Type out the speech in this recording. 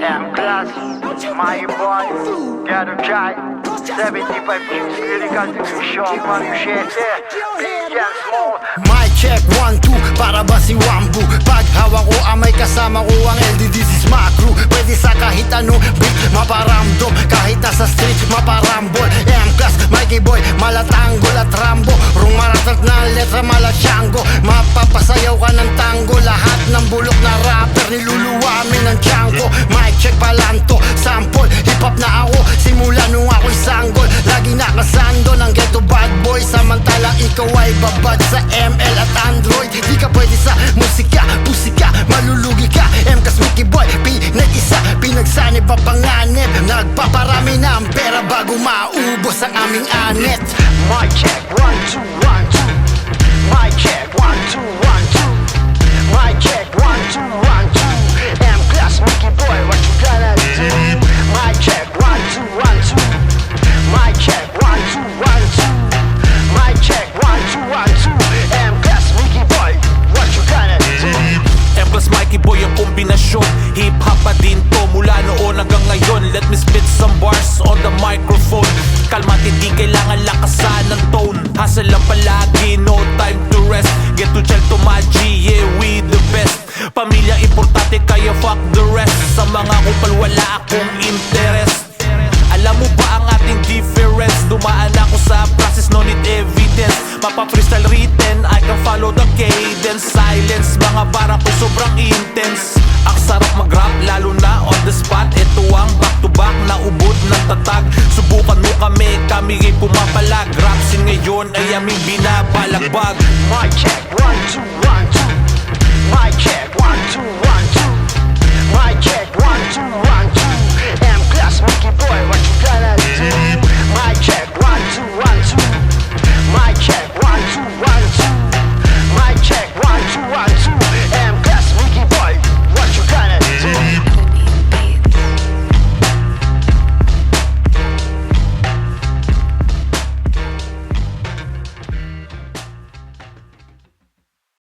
M-Class, my boy, Ghetto Chai 75 Kings Lyrical Division, Mariushete, Bigyan Small. Mic check 1, 2, para ba si Wambu? Pag hawak ko may kasama ko ang LD, this is my crew. Pwede sa kahit anong beat, maparamdom. Kahit nasa street, maparambol. M-Class, Mikey Boy, malatanggol at Rambo. Rumaratat na letra, malatsyanggo. Mapapasayaw ka ng tango. Lahat ng bulok na rapper, niluluwamin ng tiyango. Mic check palanto, sample, hip-hop na ako. Simula nung ako'y sanggol, lagi nakasando ng ghetto bad boy. Samantalang ikaw ay babad sa ML at Android. Di ka pwede sa musika, pusika, malulugi ka. M-Class, Mickey Boy, pinag-isa, pinagsanib pa panganib. Nagpaparami na ang pera bago maubos ang aming anet. Mic check 1, 2, 1, 2. Mic check 1, 2, 1, 2. Mic check 1, 2, 1, 2. M-Class, Mickey Boy, what you gonna do? Mic check 1, 2, 1, 2. Mic check 1, 2, 1, 2. Mic check 1, 2, 1, 2. M-Class, Mickey Boy, what you gonna do? M-Class, Mikey Boy ang kombinasyon. Hip-hop pa din to mula noon hanggang ngayon. Let me spit some bars on the microphone. Kalma, hindi kailangan lakasan ng tone. Hustle lang palagi, no time to rest. Get to chill to my G, yeah, we the best. Pamilya importante kaya fuck the rest. Sa mga kupal wala akong interest. Alam mo ba ang ating difference? Dumaan ako sa process, no need evidence. Mapa-freestyle written, I can follow the cadence. Silence, mga bara ko sobrang intense. Ang sarap mag-rap, lalo na on the spot. Ito ang back-to-back na ubod ng tatag. Subukan mo kami, kami ay pumapalag. Rapsin ngayon ay aming binabalagbag. Mic check 1, 2, 1, 2. Mic check 1, 2, 1, 2.